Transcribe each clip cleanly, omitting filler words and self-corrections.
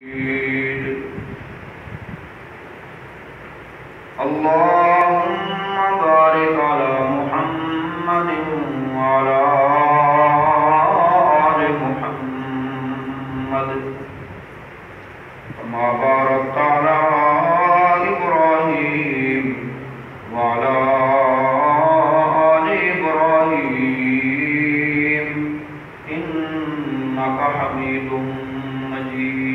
اللهم بارك على محمد وعلى آل محمد كما باركت على إبراهيم وعلى آل إبراهيم إنك حميد مجيد.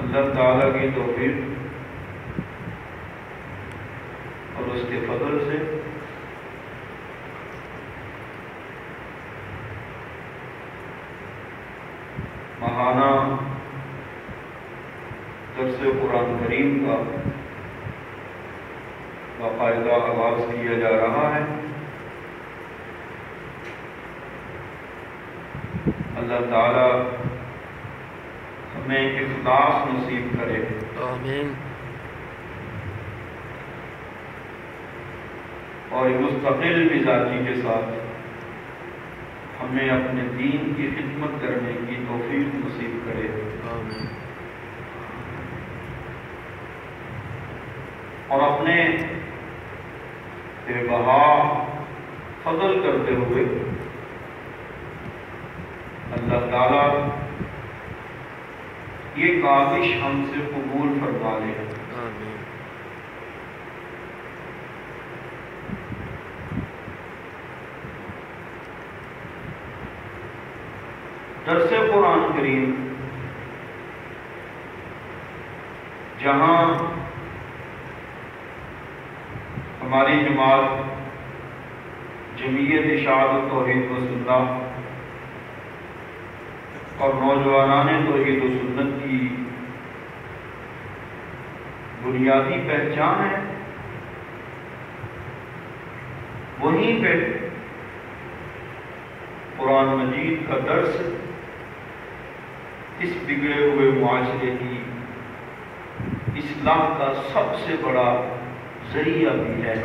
اللہ تعالیٰ کی توفیق اور اس کے فضل سے ماہانہ درس قرآن کریم کا باقاعدہ آغاز کیا جا رہا ہے. اللہ تعالیٰ ہمیں اخلاص نصیب کرے. آمین. اور مستقل مزاجی کے ساتھ ہمیں اپنے دین کی خدمت کرنے کی توفیق نصیب کرے. آمین. اور اپنے بے بہا فضل کرتے ہوئے اللہ تعالیٰ یہ کاوش ہم سے قبول فرما لے. آمین. درس قرآن کریم جہاں ہماری جماعت جمعیت اشاعت توحید و سنت اور نوجوانان توحید و سنت کی بنیادی پہچان ہے، وہیں پہ قرآن مجید کا درس اس بگڑے ہوئے معاشرے کی اصلاح کا سب سے بڑا ذریعہ بھی ہے.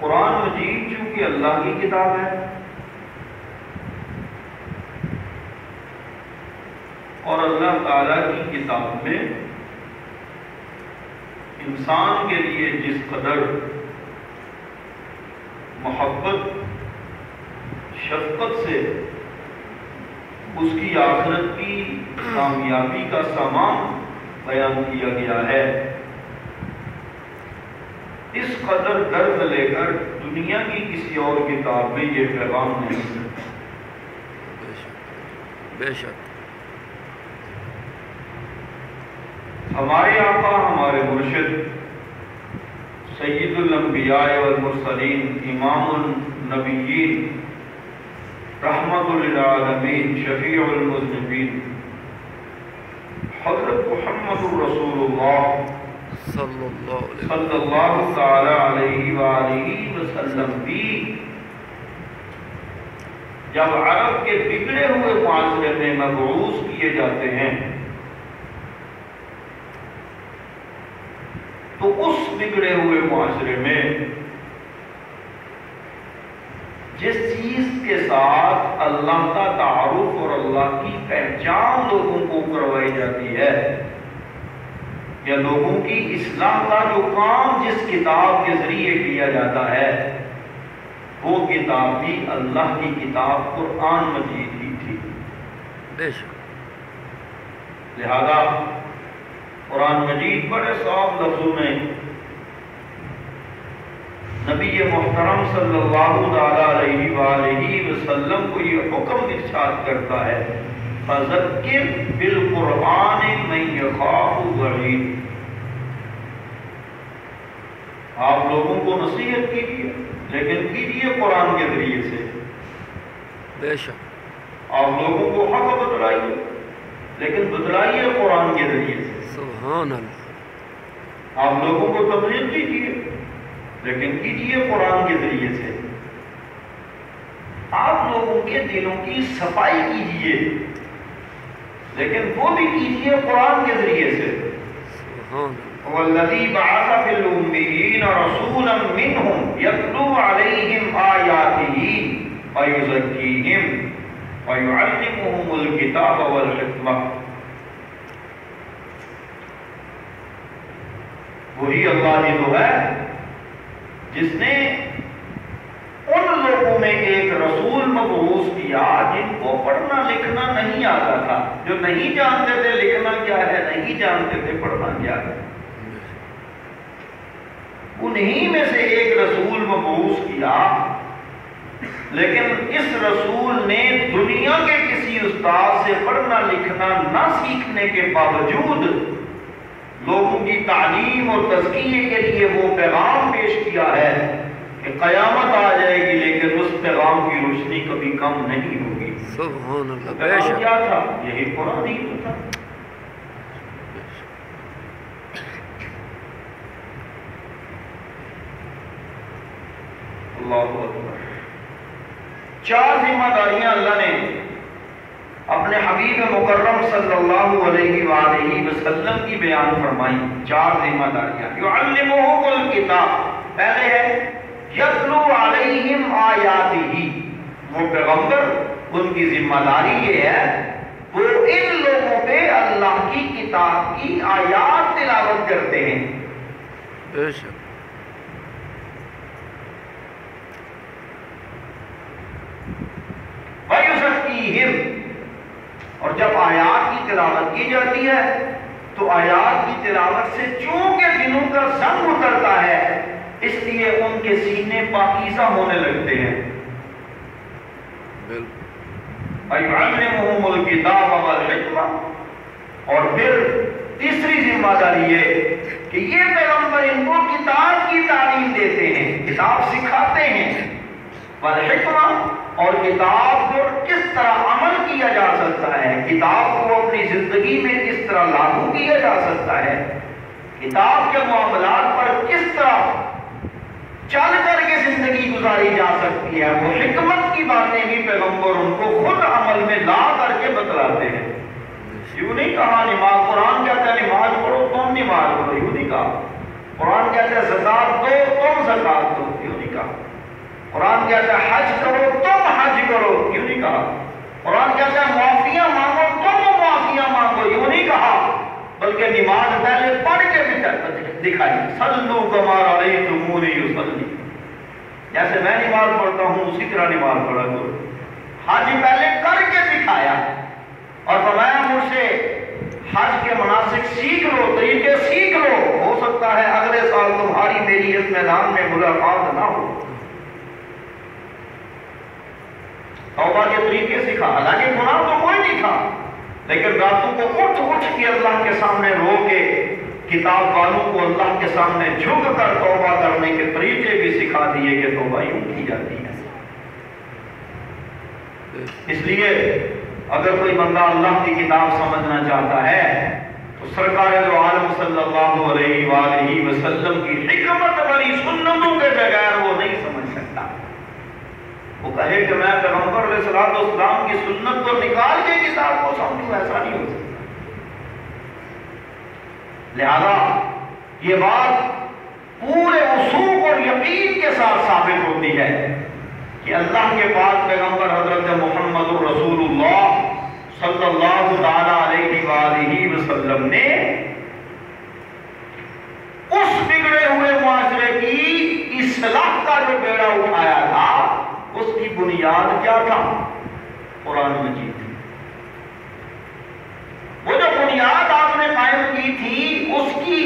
قرآن مجید چونکہ اللہ کی کتاب ہے اور اللہ تعالیٰ کی کتاب میں انسان کے لیے جس قدر محبت شفقت سے اس کی آخرت کی کامیابی کا سامان بیان کیا گیا ہے، اس قدر درد لے کر دنیا کی کسی اور کتاب میں یہ پیغام نہیں ہے. بے شک. ہمارے آقا ہمارے مرشد سید الانبیاء والمرسلین امام النبیین رحمت للعالمین شفیع المذنبین حضرت محمد رسول اللہ صلی اللہ تعالی علیہ وآلہ وسلم بھی جب عرب کے بگڑے ہوئے معاشرے میں مبعوث کیے جاتے ہیں تو اس بگڑے ہوئے معاشرے میں جس چیز کے ساتھ اللہ کا تعارف اور اللہ کی پہچان لوگوں کو کروائی جاتی ہے یا لوگوں کی اصلاح کا جو کام جس کتاب کے ذریعے کیا جاتا ہے وہ کتاب بھی اللہ کی کتاب قرآن مجید ہی تھی. لہذا قرآن مجید بڑے صاف لفظوں میں نبی محترم صلی اللہ علیہ وآلہ وسلم کو یہ حکم ارشاد کرتا ہے فَذَكِّرْ بِالْقُرْآنِ مَنْ يَخَافُ وَعِيدِ. آپ لوگوں کو نصیحت کیجیے لیکن کیجیے قرآن کے ذریعے سے. بے شک. آپ لوگوں کو حق بتلائیے لیکن بتلائیے قرآن کے ذریعے سے. سبحان اللہ. آپ لوگوں کو تبلیغ کیجیے لیکن کیجیے قرآن کے ذریعے سے. آپ لوگوں کے دلوں کی صفائی کیجیے لیکن وہ بھی کیجیے قرآن کے ذریعے سے. سبحان والذی بعث فی الامیین رسولا منہم یتلو علیہم آیاتہ ویزکیہم ویعلمہم الکتاب والحکمہ. وہی اللہ ہی تو ہے جس نے ان لوگوں میں ایک رسول مبعوث کیا جن کو پڑھنا لکھنا نہیں آتا تھا، جو نہیں جانتے تھے لکھنا کیا ہے، نہیں جانتے تھے پڑھنا کیا ہے. انہی میں سے ایک رسول مبعوث کیا. لیکن اس رسول نے دنیا کے کسی استاد سے پڑھنا لکھنا نہ سیکھنے کے باوجود لوگوں کی تعلیم اور تزکیے کے لیے وہ پیغام پیش کیا ہے کہ قیامت آ جائے گی لیکن اس پیغام کی روشنی کبھی کم نہیں ہوگی. سبحان اللہ. بے پیغام شک کیا تھا؟ یہی قرآن ہی تو تھا. اللہ اکبر. 4 ذمہ داریاں اللہ نے اپنے حبیب مکرم صلی اللہ علیہ وآلہ وسلم کی بیان فرمائی. 4 ذمہ داریاں. یعلمہم الکتاب، پہلے ہے یتلو علیہم آیاتہ. وہ پیغمبر، ان کی ذمہ داری یہ ہے وہ ان لوگوں پہ اللہ کی کتاب کی آیات تلاوت کرتے ہیں. بے شک. وَيُزَكِّيهِمْ، اور جب آیات کی تلاوت کی جاتی ہے تو آیات کی تلاوت سے چونکہ دلوں کا زنگ اترتا ہے اس لیے ان کے سینے پاکیزہ ہونے لگتے ہیں. وَيُعَلِّمُهُمُ الْكِتَابَ وَالْحِکْمَةَ، اور پھر تیسری ذمہ داری یہ کہ یہ پیغمبر ان کو کتاب کی تعلیم دیتے ہیں، کتاب سکھاتے ہیں. والحکمہ، اور کتاب پر کس طرح عمل کیا جا سکتا ہے، کتاب کو اپنی زندگی میں کس طرح لاگو کیا جا سکتا ہے، کتاب کے معاملات پر کس طرح چل کر کے زندگی گزاری جا سکتی ہے. وہ حکمت کی باتیں بھی پیغمبر ان کو خود عمل میں لا کر کے بتلاتے ہیں. یوں نہیں کہا نماز، قرآن کہتا ہے نماز پڑھو تم نماز پڑھو، یوں نہیں کہا. قرآن کہتا ہے زکات دو تم زکات دو، یوں نہیں کہا. قرآن کہتا ہے حج کرو تم حج کرو، یوں نہیں کہا. قرآن کہتا ہے معافیاں مانگو تم معافیاں مانگو، یوں نہیں کہا. بلکہ نماز پہلے پڑھ کے بھی دکھائی. صلو کما رأیتمونی یصلی، جیسے میں نماز پڑھتا ہوں اسی طرح نماز پڑھا کرو. حج پہلے کر کے دکھایا اور فرمایا مجھ سے حج کے مناسک سیکھ لو، طریقے سیکھ لو، ہو سکتا ہے اگلے سال تمہاری میری اس میدان میں ملاقات نہ ہو. توبہ کے طریقے سکھا. حالانکہ گناہ تو کوئی نہیں تھا، لیکن راتوں کو اٹھ کے اللہ کے سامنے رو کے کتاب والوں کو اللہ کے سامنے جھک کر توبہ کرنے کے طریقے بھی سکھا دیے کہ توبہ یوں کی جاتی ہے. اس لیے اگر کوئی بندہ اللہ کی کتاب سمجھنا چاہتا ہے تو سرکار دو عالم صلی اللہ علیہ وآلہ وسلم کی حکمت والی سنتوں کے بغیر وہ نہیں سمجھ سکتا. وہ کہے کہ میں پیغمبر علیہ السلام کی سنت کو نکال کے کتاب کو سمجھوں، ایسا نہیں ہو سکتا. لہذا یہ بات پورے وثوق اور یقین کے ساتھ ثابت ہوتی ہے کہ اللہ کے پاک پیغمبر حضرت محمد رسول اللہ صلی اللہ تعالی علیہ وآلہ وسلم نے اس بگڑے ہوئے معاشرے کی اصلاح کا جو بیڑا اٹھایا تھا اس کی بنیاد کیا تھا؟ قرآن مجید. وہ جو بنیاد آپ نے قائم کی تھی اس کی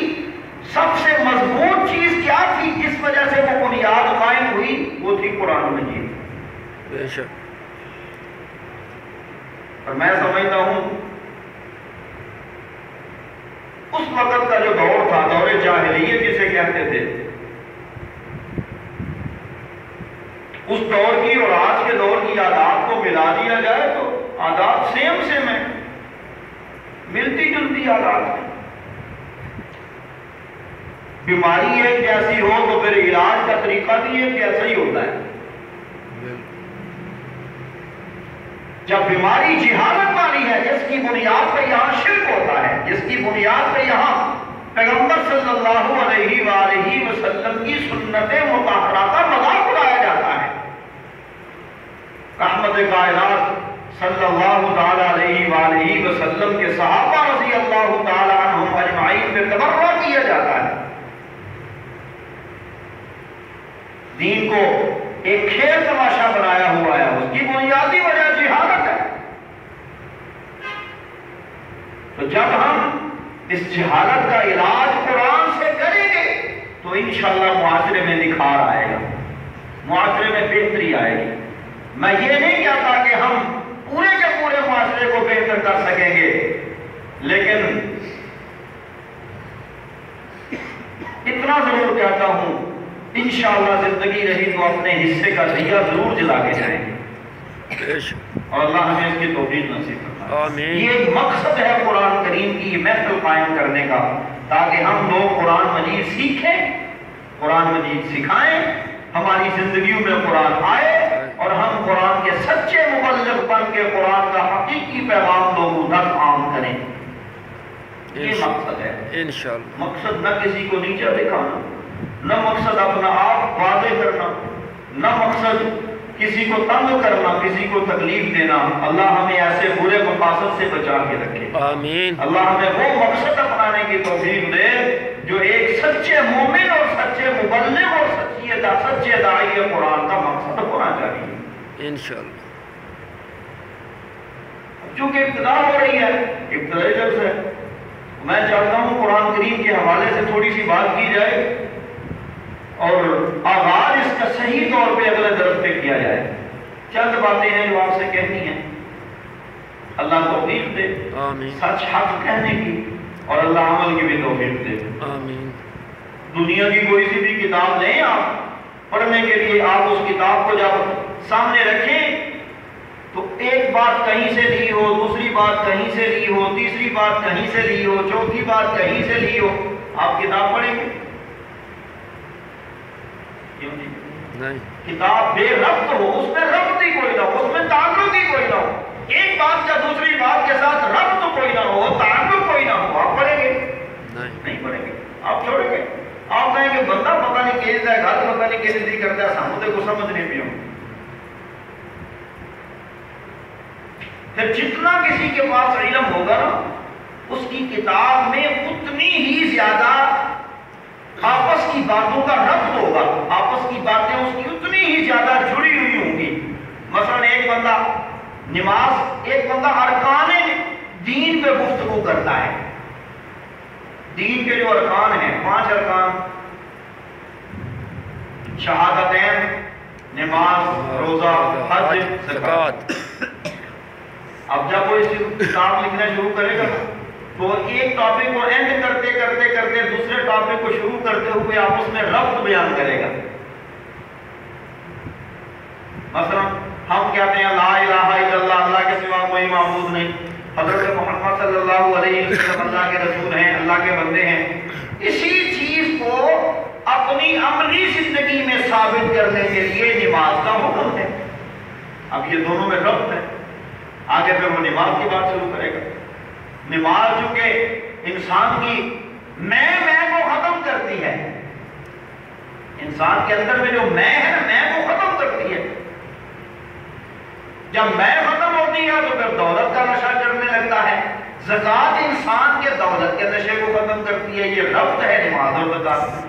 سب سے مضبوط چیز کیا تھی جس وجہ سے وہ بنیاد قائم ہوئی؟ وہ تھی قرآن مجید. بے شک. اور میں سمجھتا ہوں اس وقت کا جو دور تھا، دور جاہلیت جسے کہتے تھے، اس دور کی اور آج کے دور کی عادات کو ملا دیا جائے تو عادات سیم سیم ہیں، ملتی جلتی عادات ہیں. بیماری ایک جیسی ہو تو پھر علاج کا طریقہ بھی ایک جیسا ہی ہوتا ہے. جب بیماری جہالت والی ہے، جس کی بنیاد پہ یہاں شرک ہوتا ہے، جس کی بنیاد پہ یہاں پیغمبر صلی اللہ علیہ وآلہ وسلم کی سنت مطہرہ کا مذاق اڑایا جاتا ہے، رحمت کائنات صلی اللہ تعالی علیہ وآلہ وسلم کے صحابہ رضی اللہ تعالی عنہم اجمعین پہ تبرہ کیا جاتا ہے، دین کو ایک کھیل تماشا بنایا ہوا ہے، اس کی بنیادی وجہ جہالت ہے۔ تو جب ہم اس جہالت کا علاج قرآن سے کریں گے تو انشاءاللہ معاشرے میں نکھار آئے گا، معاشرے میں بہتری آئے گی۔ میں یہ نہیں کہتا کہ ہم پورے کے پورے معاشرے کو بہتر کر سکیں گے، لیکن اتنا ضرور کہتا ہوں انشاءاللہ زندگی رہی تو اپنے حصے کا دیا ضرور جلا کے جائیں گے، اور اللہ ہمیں اس کی توفیق نصیب کرنا۔ آمین۔ یہ ایک مقصد ہے قرآن کریم کی محفل قائم کرنے کا، تاکہ ہم لوگ قرآن مجید سیکھیں، قرآن مجید سکھائیں، ہماری زندگیوں میں قرآن آئے اور ہم قرآن کے سچے مبلغ بن کے قرآن کا حقیقی پیغام لوگوں تک عام کریں۔ یہ مقصد ہے انشاءاللہ۔ مقصد نہ کسی کو نیچا دکھانا، نہ مقصد اپنا آپ واضح کرنا، نہ مقصد کسی کو تنگ کرنا، کسی کو تکلیف دینا۔ اللہ ہمیں ایسے برے مقاصد سے بچا کے رکھے، آمین۔ اللہ ہمیں وہ مقصد اپنانے کی توفیق دے جو ایک سچے مومن اور سچے مبلغ اور سچے داعی قرآن کا مقصد ہونا چاہیے انشاءاللہ۔ چونکہ ابتدا ہو رہی ہے، ابتدائی درس ہے، میں چاہتا ہوں قرآن کریم کے حوالے سے تھوڑی سی بات کی جائے اور آغاز اس کا صحیح طور پہ اگلے درس پہ کیا جائے۔ چند باتیں ہیں جو آپ سے کہنی ہیں، اللہ توفیق دے آمین۔ سچ حق کہنے کی، اور اللہ عمل کی بھی توفیق دے۔ آمین۔ دنیا کی کوئی سی بھی کتاب لیں آپ پڑھنے کے لیے، آپ اس کتاب کو جب سامنے رکھیں تو ایک بات کہیں سے لی ہو، دوسری بات کہیں سے لی ہو، تیسری بات کہیں سے لی ہو، چوتھی بات کہیں سے لی ہو، آپ کتاب پڑھیں گے؟ کیوں نہیں؟ کتاب بے ربط ہو، اس میں ربط ہی کوئی نہ ہو، اس میں تعلق ہی کوئی نہ ہو، ایک بات کا دوسری بات کے ساتھ ربط کوئی نہ ہو، تعلق کوئی نہ ہو، آپ پڑھیں گے؟ نہیں پڑھیں گے، آپ چھوڑیں گے۔ آپ کہیں کہ بندہ پتہ نہیں کیسے ہے، گھر پتہ نہیں کیسے نہیں کرتا ہے، سامنے کو سمجھ نہیں بھی ہوں۔ پھر جتنا کسی کے پاس علم ہوگا نا، اس کی کتاب میں اتنی ہی زیادہ آپس کی باتوں کا ربط ہوگا، آپس کی باتیں اس کی اتنی ہی زیادہ جڑی ہوئی ہوں گی۔ مثلا ایک بندہ نماز، ایک بندہ ارکان دین پہ گفتگو کرتا ہے، دین کے جو ارکان ہیں، 5 ارکان، شہادتین، نماز، روزہ، حج، زکوٰۃ۔ اب جب وہ اس کتاب لکھنا شروع کرے گا تو ایک ٹاپک کو اینڈ کرتے کرتے کرتے دوسرے ٹاپک کو شروع کرتے ہوئے آپ اس میں ربط بیان کرے گا۔ مثلا ہم کہتے ہیں لا الہ الا اللہ، اللہ کے سوا کوئی معبود نہیں، حضرت محمد صلی اللہ علیہ وسلم اللہ کے رسول ہیں، اللہ کے بندے ہیں۔ اسی چیز کو اپنی عملی زندگی میں ثابت کرنے کے لیے نماز کا حکم ہے۔ اب یہ دونوں میں ربط ہے، آگے پھر وہ نماز کی بات شروع کرے گا۔ نماز چونکہ انسان کی میں کو ختم کرتی ہے، انسان کے اندر میں جو میں ہے نا، میں کو ختم کرتی ہے۔ جب میں ختم ہوتی ہے تو پھر دولت کا نشہ چڑھنے لگتا ہے۔ زکوٰۃ انسان کے دولت کے نشے کو ختم کرتی ہے، یہ ربط ہے نماز اور زکوٰۃ۔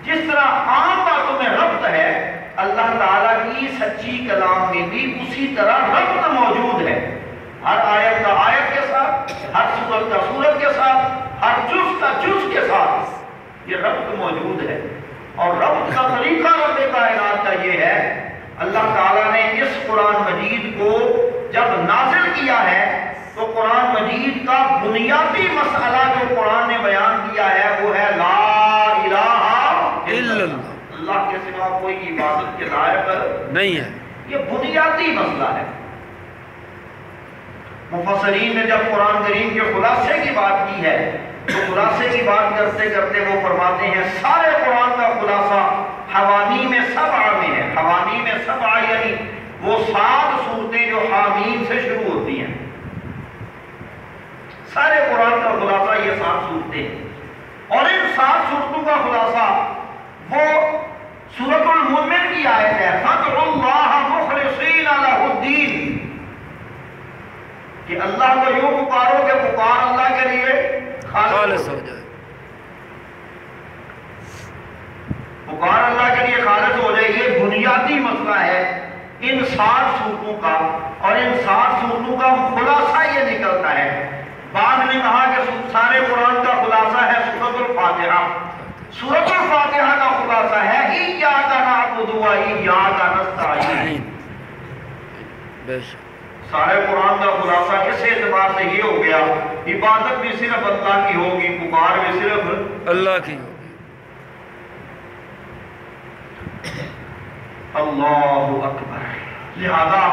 جس طرح عام باتوں میں ربط ہے، اللہ تعالیٰ کی سچی کلام میں بھی اسی طرح ربط موجود ہے۔ ہر آیت کا آیت کے ساتھ، ہر سورت کا سورت کے ساتھ، ہر جز کا جز کے ساتھ یہ ربط موجود ہے۔ اور ربط کا طریقہ رب کائنات کا یہ ہے، اللہ تعالیٰ نے اس قرآن مجید کو جب نازل کیا ہے تو قرآن مجید کا بنیادی مسئلہ جو قرآن نے بیان کیا ہے وہ ہے لا الہ الا اللہ، اللہ کے سوا کوئی عبادت کے لائق نہیں ہے۔ یہ بنیادی مسئلہ ہے۔ مفسرین نے جب قرآن کریم کے خلاصے کی بات کی ہے تو خلاصے کی بات کرتے کرتے وہ فرماتے ہیں سارے قرآن کا خلاصہ حوامیم سبع میں ہے۔ حوامیم سبع یعنی وہ 7 صورتیں جو حامیم سے شروع ہوتی ہیں، سارے قرآن کا خلاصہ یہ 7 صورتیں ہیں، اور ان 7 صورتوں کا خلاصہ وہ سورۃ المؤمن کی آیت ہے، فَادْعُوا اللَّهَ مُخْلِصِينَ لَهُ الدِّينَ، کہ اللہ کو یوں پکارو کہ پکار اللہ کے لیے خالص ہو جائے، پکار اللہ کے لیے خالص ہو جائے۔ یہ بنیادی مسئلہ ہے ان 7 صورتوں کا، اور ان 7 صورتوں کا خلاصہ یہ نکلتا ہے۔ بعد نے کہا کہ سارے قرآن کا خلاصہ ہے سورۃ الفاتحہ، سورۃ الفاتحہ کا خلاصہ ہے ایاک نعبد و ایاک نستعین۔ سارے قرآن کا خلاصہ اس اعتبار سے یہ ہو گیا، عبادت بھی صرف اللہ کی ہوگی، پکار بھی صرف اللہ کی ہوگی۔ اللہ اکبر۔ لہذا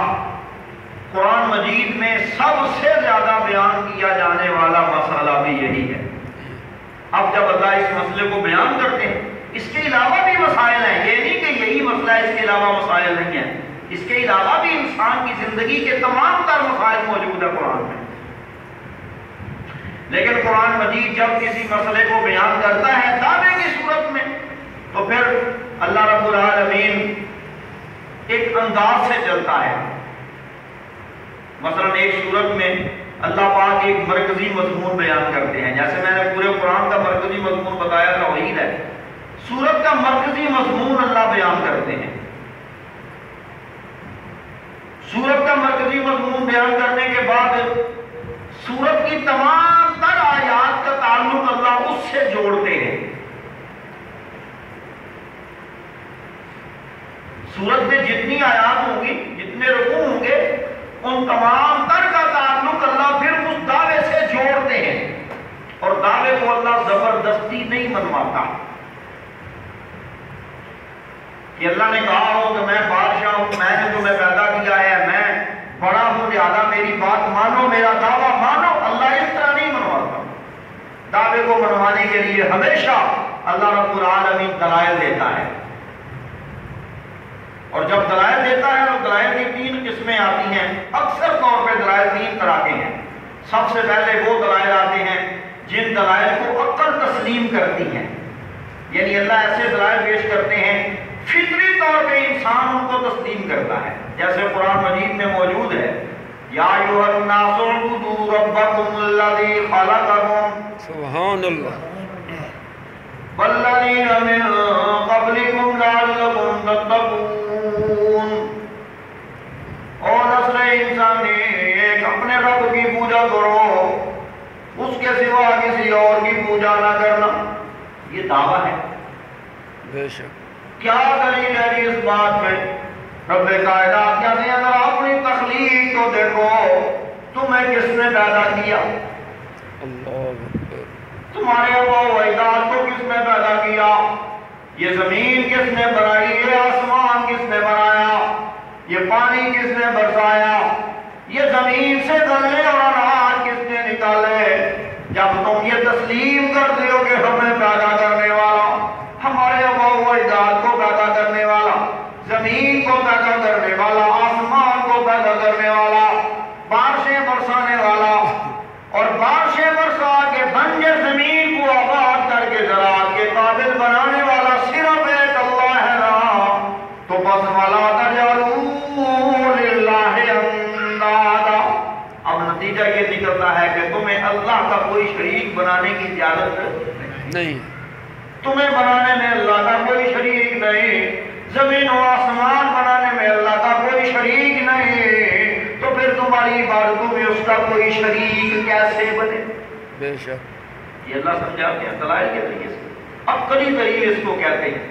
قرآن مجید میں سب سے زیادہ بیان کیا جانے والا مسئلہ بھی یہی ہے۔ اب جب اللہ اس مسئلے کو بیان کرتے ہیں، اس کے علاوہ بھی مسائل ہیں، یہ نہیں کہ یہی مسئلہ ہے، اس کے علاوہ مسائل نہیں ہیں، اس کے علاوہ بھی انسان کی زندگی کے تمام تر مسائل موجود ہیں قرآن میں۔ لیکن قرآن مجید جب کسی مسئلے کو بیان کرتا ہے دعوے کی صورت میں، تو پھر اللہ رب العالمین ایک انداز سے چلتا ہے۔ مثلا ایک صورت میں اللہ پاک ایک مرکزی مضمون بیان کرتے ہیں، جیسے میں نے پورے قرآن کا مرکزی مضمون بتایا توحید ہے، سورت کا مرکزی مضمون اللہ بیان کرتے ہیں۔ سورت کا مرکزی مضمون بیان کرنے کے بعد سورت کی تمام تر آیات کا تعلق اللہ اس سے جوڑتے ہیں۔ سورت میں جتنی آیات ہوں گی، جتنے رکوع ہوں گے، ان تمام تر کا تعلق اللہ پھر اس دعوے سے جوڑتے ہیں، اور دعوے کو اللہ زبردستی نہیں منواتا کہ اللہ نے کہا ہو کہ میں بادشاہ ہوں، میں نے تمہیں پیدا کیا ہے، میں بڑا ہوں، لہذا میری بات مانو، میرا دعویٰ مانو۔ اللہ اس طرح نہیں منواتا۔ دعوے کو منوانے کے لیے ہمیشہ اللہ رب العالمین دلائل دیتا ہے، اور جب دلائل دیتا ہے تو دلائل کی 3 قسمیں آتی ہیں۔ اکثر طور پہ دلائل 3 طرح کے ہیں۔ سب سے پہلے وہ دلائل آتے ہیں جن دلائل کو عقل تسلیم کرتی ہے، یعنی اللہ ایسے دلائل پیش کرتے ہیں فطری طور پہ انسان ان کو تسلیم کرتا ہے، جیسے قرآن مجید میں موجود ہے، یا ایھا الناس اعبدوا ربکم الذی خلقکم سبحان اللہ والذین من قبلکم لعلکم تتقون۔ اور نسل انسانی ایک اپنے رب کی پوجا کرو، اس کے سوا کسی اور کی پوجا نہ کرنا۔ یہ دعویٰ ہے۔ بے شک۔ کیا دلیل ہے اس بات میں؟ رب کائنات کہتے ہیں اگر اپنی تخلیق کو دیکھو، تمہیں کس نے پیدا کیا؟ اللہ تمہارے آباء و اجداد کو کس نے پیدا کیا؟ یہ زمین کس نے بنائی؟ یہ آسمان کس نے بنایا؟ یہ پانی کس نے برسایا؟ یہ زمین سے گلے اور انہار کس نے نکالے؟ جب تم یہ تسلیم کرتے ہو کہ ہمیں پیدا کرنے والا، ہمارے آباء و اجداد کو پیدا کرنے والا، زمین کو پیدا کرنے والا، آسمان کو پیدا کرنے والا، بارشیں برسانے والا، اور بارشیں برسا کے بنجر زمین کو آباد کر کے زراعت کے قابل بنانے والا صرف ایک اللہ ہے نا، تو بس وَلَا تَجْعَلُوا لِلَّهِ أَنْدَادًا۔ اب نتیجہ یہ نکلتا ہے کہ تمہیں اللہ کا کوئی شریک بنانے کی اجازت نہیں، تمہیں بنانے میں اللہ کا کوئی شریک نہیں، زمین و آسمان بنانے میں اللہ کا کوئی شریک نہیں، تو پھر تمہاری عبادتوں میں اس کا کوئی شریک کیسے بنے؟ بے شک۔ یہ اللہ سمجھاتے ہیں دلائل کے ذریعے سے، عقلی دلیل اس کو کہتے ہیں۔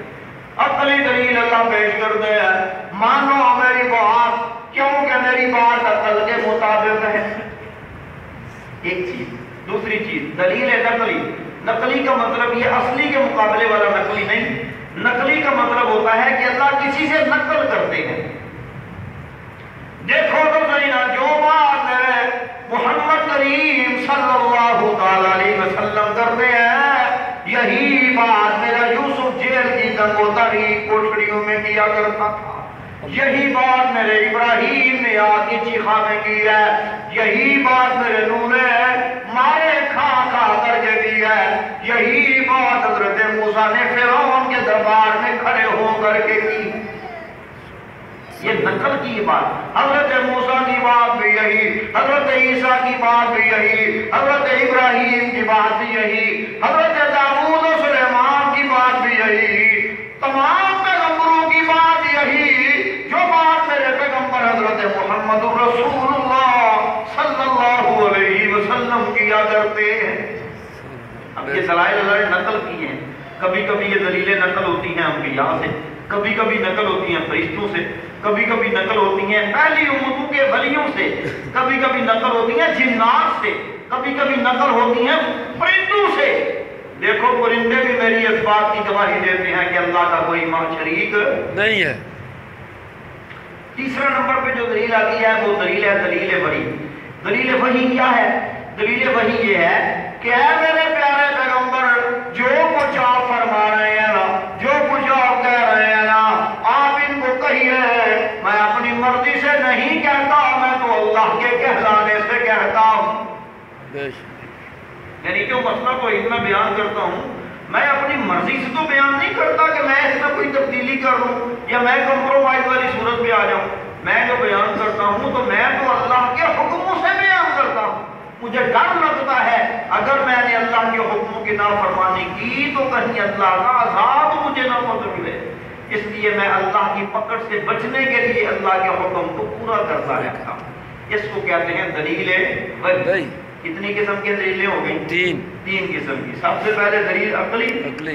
عقلی دلیل اللہ پیش کرتے ہیں، مانو میری بات، کیونکہ میری بات عقل کے مطابق ہے۔ ایک چیز۔ دوسری چیز دلیل ہے نقلی۔ نقلی کا مطلب یہ اصلی کے مقابلے والا نقلی نہیں، نقلی کا مطلب ہوتا ہے کہ اللہ کسی سے نقل کرتے ہیں۔ دیکھو تو صحیح نا، جو بات محمد کریم صلی اللہ تعالی علیہ وسلم کرتے ہیں، یہی بات میرا یوسف جیل کی تنگ و تاریک کوٹھڑیوں میں کیا کرتا تھا، یہی بات میرے ابراہیم نے آگے چیخا میں کی ہے، یہی بات میرے نوح نے مارے کھا کھا کر کے کی ہے، یہی بات حضرت موسیٰ نے فرعون کے دربار میں کھڑے ہو کر کے کی۔ یہ نقل کی بات، حضرت موسیٰ کی بات بھی یہی، حضرت عیسیٰ کی بات بھی یہی، حضرت ابراہیم کی بات بھی یہی، حضرت داؤد و سلیمان کی بات بھی یہی، تمام پیغمبروں کی بات یہی، جو بات میرے پیغمبر حضرت محمد رسول اللہ صلی اللہ علیہ وسلم کیا کرتے ہیں۔ اب یہ دلائل نقل کی ہیں، کبھی کبھی یہ دلیلیں نقل ہوتی ہیں انبیاء سے، کبھی کبھی نقل ہوتی ہیں فرشتوں سے، کبھی کبھی نقل ہوتی ہیں پہلی امتوں کے ولیوں سے، کبھی کبھی نقل ہوتی ہیں جنات سے، کبھی کبھی نقل ہوتی ہیں پرندوں سے۔ دیکھو پرندے بھی میری اس بات کی گواہی دیتے ہیں کہ اللہ کا کوئی ماں شریک نہیں ہے۔ تیسرا نمبر پہ جو دلیل آتی ہے وہ دلیل ہے دلیل وحی۔ دلیل وحی کیا ہے؟ دلیل وحی یہ ہے کہ اے میرے پیارے پیغمبر، جو کچھ آپ فرما رہے ہیں نا، جو کچھ آپ کہہ رہے ہیں نا، آپ ان کو کہیے، میں اپنی مرضی سے نہیں کہتا، میں تو اللہ کے کہلانے سے کہتا ہوں۔ یعنی کہ مسئلہ کو میں بیان کرتا ہوں، میں اپنی مرضی سے تو بیان نہیں کرتا کہ میں اس میں کوئی تبدیلی کر لوں یا میں کمپرومائز والی صورت پہ آ جاؤں۔ میں جو بیان کرتا ہوں تو میں تو اللہ کے حکموں سے بیان کرتا ہوں۔ مجھے ڈر لگتا ہے اگر میں نے اللہ کے حکموں کی نافرمانی کی تو کہیں اللہ کا عذاب مجھے نہ ملے، اس لیے میں اللہ کی پکڑ سے بچنے کے لیے اللہ کے حکم کو پورا کرتا رہتا ہوں۔ اس کو کہتے ہیں دلیل وحی۔ کتنی قسم کے دلیلیں ہو گئی؟ تین قسم کی۔ سب سے پہلے دلیل عقلی،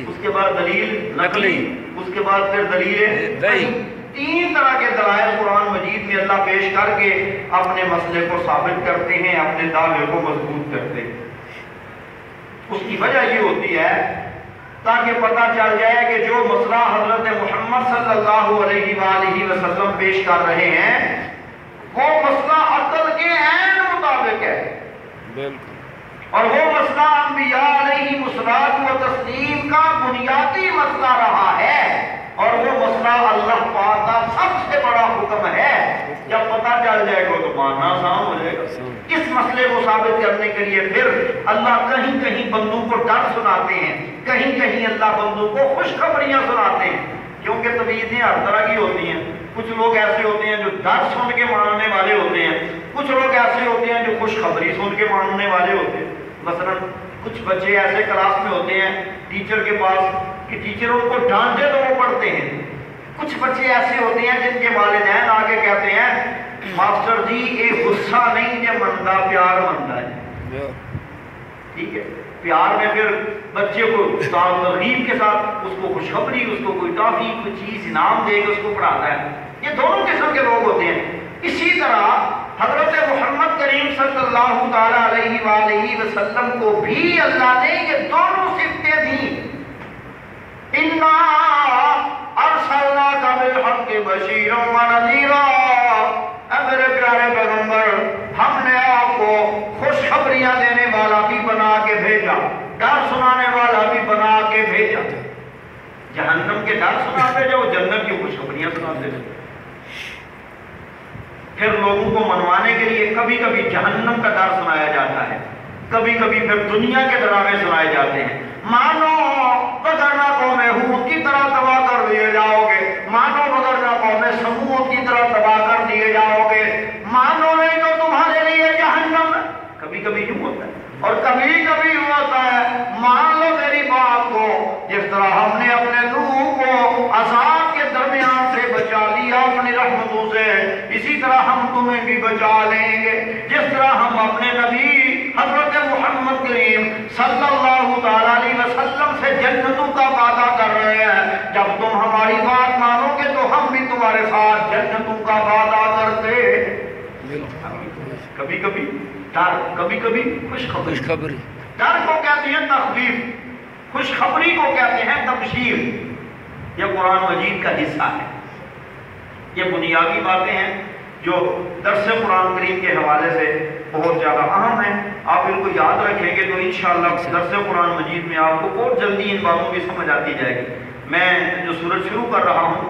اس کے بعد دلیل نقلی، اس کے بعد پھر دلیل وحی۔ تین طرح کے دلائل قرآن مجید میں اللہ پیش کر کے اپنے مسئلے کو ثابت کرتے ہیں، اپنے دعوے کو مضبوط کرتے ہیں۔ اس کی وجہ یہ ہوتی ہے تاکہ پتہ چل جائے کہ جو مسئلہ حضرت محمد صلی اللہ علیہ وآلہ وسلم پیش کر رہے ہیں وہ مسئلہ عقل کے عین مطابق ہے، اور وہ مسئلہ انبیاء علیہ الصلوۃ و تسلیم کا بنیادی مسئلہ رہا ہے، اور وہ مسئلہ اللہ پاک کا سب سے بڑا حکم ہے۔ جب پتہ چل جائے گا تو ماننا آسان ہو جائے گا۔ اس مسئلے کو ثابت کرنے کے لیے پھر اللہ کہیں کہیں بندوں کو ڈر سناتے ہیں، کہیں کہیں اللہ بندوں کو خوشخبریاں سناتے ہیں، کیونکہ طبیعتیں ہر طرح کی ہوتی ہیں۔ کچھ لوگ ایسے ہوتے ہیں جو ڈر سن کے ماننے والے ہوتے ہیں، کچھ لوگ ایسے ہوتے ہیں جو خوشخبری سن کے ماننے والے ہوتے ہیں۔ مثلا کچھ بچے ایسے کلاس میں ہوتے ہیں ٹیچر کے پاس کہ ٹیچر ان کو ڈانٹے تو وہ پڑھتے ہیں، کچھ بچے ایسے ہوتے ہیں جن کے والدین آگے کہتے ہیں ماسٹر جی یہ غصہ نہیں یہ مندا پیار مندا ہے۔ ٹھیک ہے، پیار میں پھر بچے کو ترغیب کے ساتھ اس کو خوشخبری، اس کو کوئی ٹافی کوئی چیز انعام دے کے اس کو پڑھاتا ہے۔ یہ دونوں قسم کے لوگ ہوتے ہیں۔ اسی طرح حضرت محمد کریم صلی اللہ تعالیٰ علیہ وآلہ وسلم کو بھی اللہ نے یہ دونوں صفتیں دیں۔ اِنَّا أَرْسَلْنَاكَ بِالْحَقِّ بَشِيرًا وَنَذِيرًا، اے میرے پیارے پیغمبر، ہم نے آپ کو خوشخبریاں دینے والا بھی بنا کے بھیجا، ڈر سنانے والا بھی بنا کے بھیجا۔ جہنم کے ڈر سناتے جاؤ، جنت کی خوشخبریاں سناتے جاؤ۔ پھر لوگوں کو منوانے کے لیے کبھی کبھی جہنم کا ڈر سنایا جاتا ہے، کبھی کبھی پھر دنیا کے ڈراوے سنائے جاتے ہیں۔ مانو وگرنہ قوم ہود کی طرح تباہ کر دیے جاؤ گے، مانو وگرنہ قوم سمود کی طرح تباہ کر دیے جاؤ گے، مانو نہیں تو تمہارے لیے جہنم ہے۔ کبھی کبھی یوں ہوتا ہے، اور کبھی کبھی یوں ہوتا ہے مان لو میری بات کو، جس طرح ہم نے اپنے نوح کو عذاب کے درمیان سے بچا لیا اپنی رحمتوں سے، اسی طرح ہم تمہیں بھی بچا لیں گے۔ جس طرح ہم اپنے نبی حضرت محمد کریم صلی اللہ تعالیٰ علیہ وسلم سے جنتوں کا وعدہ کر رہے ہیں، جب تم ہماری بات مانو گے تو ہم بھی تمہارے ساتھ جنتوں کا وعدہ کرتے۔ کبھی کبھی ڈر، کبھی کبھی خوشخبری۔ ڈر کو کہتے ہیں تخویف، خوشخبری کو کہتے ہیں تبشیر۔ یہ قرآن مجید کا حصہ ہے۔ یہ بنیادی باتیں ہیں جو درس قرآن کریم کے حوالے سے بہت زیادہ اہم ہیں۔ آپ ان کو یاد رکھیں گے تو انشاءاللہ درس قرآن مجید میں آپ کو بہت جلدی ان باتوں کی سمجھ آتی جائے گی۔ میں جو سورت شروع کر رہا ہوں،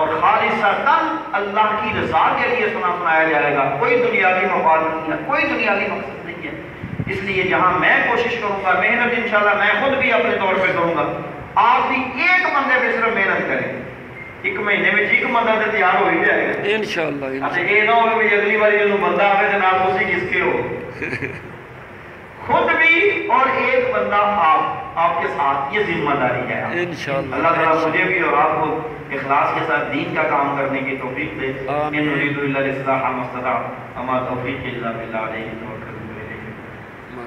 اور خالصتاً اللہ کی رضا کے لیے سنایا جائے گا. کوئی دنیاوی مفاد نہیں ہے, کوئی دنیاوی مقصد نہیں ہے. اس لیے جہاں میں کوشش کروں گا, محنت انشاءاللہ میں خود بھی اپنے طور پہ کروں گا, آپ بھی ایک بندے پہ صرف محنت کریں. ایک مہینے میں ایک بندہ تو تیار ہو ہی جائے گا انشاءاللہ. اچھا یہ نہ ہو کہ اگلی بار جو بندہ آئے تو آپ اسی کس کے ہو. خود بھی اور ایک بندہ آپ کے ساتھ, یہ ذمہ داری ہے انشاءاللہ. اللہ تعالیٰ مجھے بھی اور آپ کو اخلاص کے ساتھ دین کا کام کرنے کی توفیق دے. ان اريد الا الاصلاح ما استطعت وما توفیقی الا باللہ علیہ توکلت والیہ.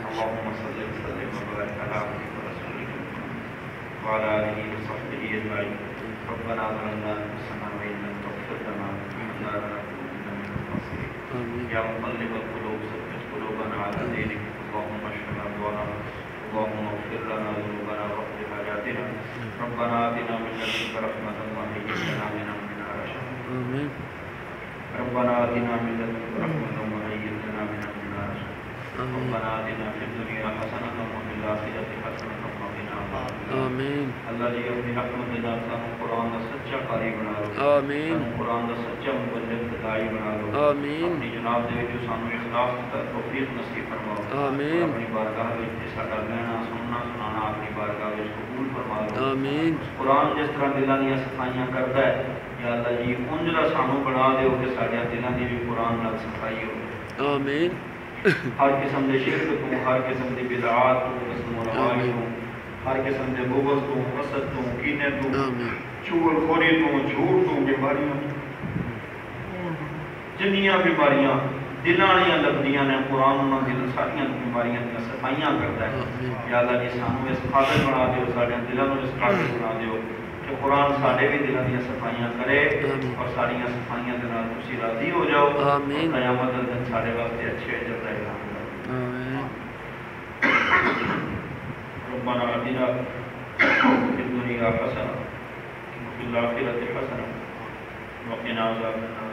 اللهم صل وسلم وبارك على عبدك ورسولك وعلى آله وصحبه اجمعين. ربنا ظلمنا انفسنا وان لم تغفر لنا وترحمنا لنكونن من الخاسرين. يا مقلب القلوب ثبت قلوبنا على دينك. اللهم اشف مرضانا اللهم اغفر لنا ذنوبنا واقض حاجاتنا. ربنا آتنا من لدنك رحمة وهيئ لنا من أمرنا رشدا. ربنا آتنا من لدنك رحمة وهيئ لنا من أمرنا رشدا. ربنا آتنا في الدنيا حسنة وفي الآخرة حسنة وقنا عذاب النار. اللہ جی اپنی رحمت دے نال سانو قرآن دا سچا قاری بنا لو. سانو قرآن دا سچا مبلغ داعی بنا لو. اپنی جناب دے وچ سانو اخلاص تے توفیق نصیب فرماؤ. اپنی بارگاہ وچ ساڈا کہنا سننا سنانا اپنی بارگاہ وچ قبول فرما لو. قرآن جس طرح دلاں دی صفائیاں کردا ہے, یا اللہ جی انج دا سانو بنا دیو کہ ساڈے دلاں دی بھی قرآن نال صفائی ہو. آمین. ہر قسم دے شرک تو, ہر قسم دی بدعات تو, قسم و روائی تو, ہر قسم دے بغض تو, حسد تو, کینے تو, چغل خوری تو, جھوٹ تو, بیماریاں جنیاں بیماریاں دلاں والیاں لگدیاں نے, قرآن انہاں دل ساریاں بیماریاں دی صفائیاں کردا ہے. یا اللہ جی سانو اس قابل بنا دیو, ساڈے دلاں نوں اس قابل بنا دیو کہ قرآن ساڈے بھی دلاں دی صفائیاں کرے اور ساریاں صفائیاں دے نال تسی راضی ہو جاؤ. قیامت دے دن ساڈے واسطے اچھے اجر دا اعلان کرو. ربنا آتنا في الدنيا حسنة وفي الآخرة حسنة وقنا عذاب النار.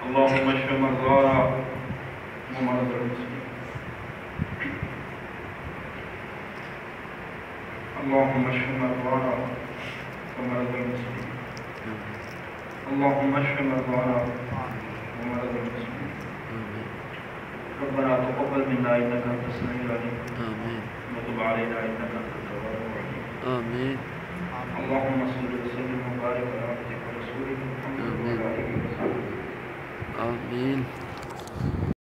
اللهم اشف مرضانا ومرضى المسلمين. اللهم اشف مرضانا ومرضى المسلمين. اللهم اشف مرضانا ومرضى المسلمين. ربنا تقبل منا انك انت السميع العليم وتب علينا انك انت التواب الرحيم. اللهم صل وسلم وبارك على عبدك ورسولك محمد وعلى اله وصحبه. آمين.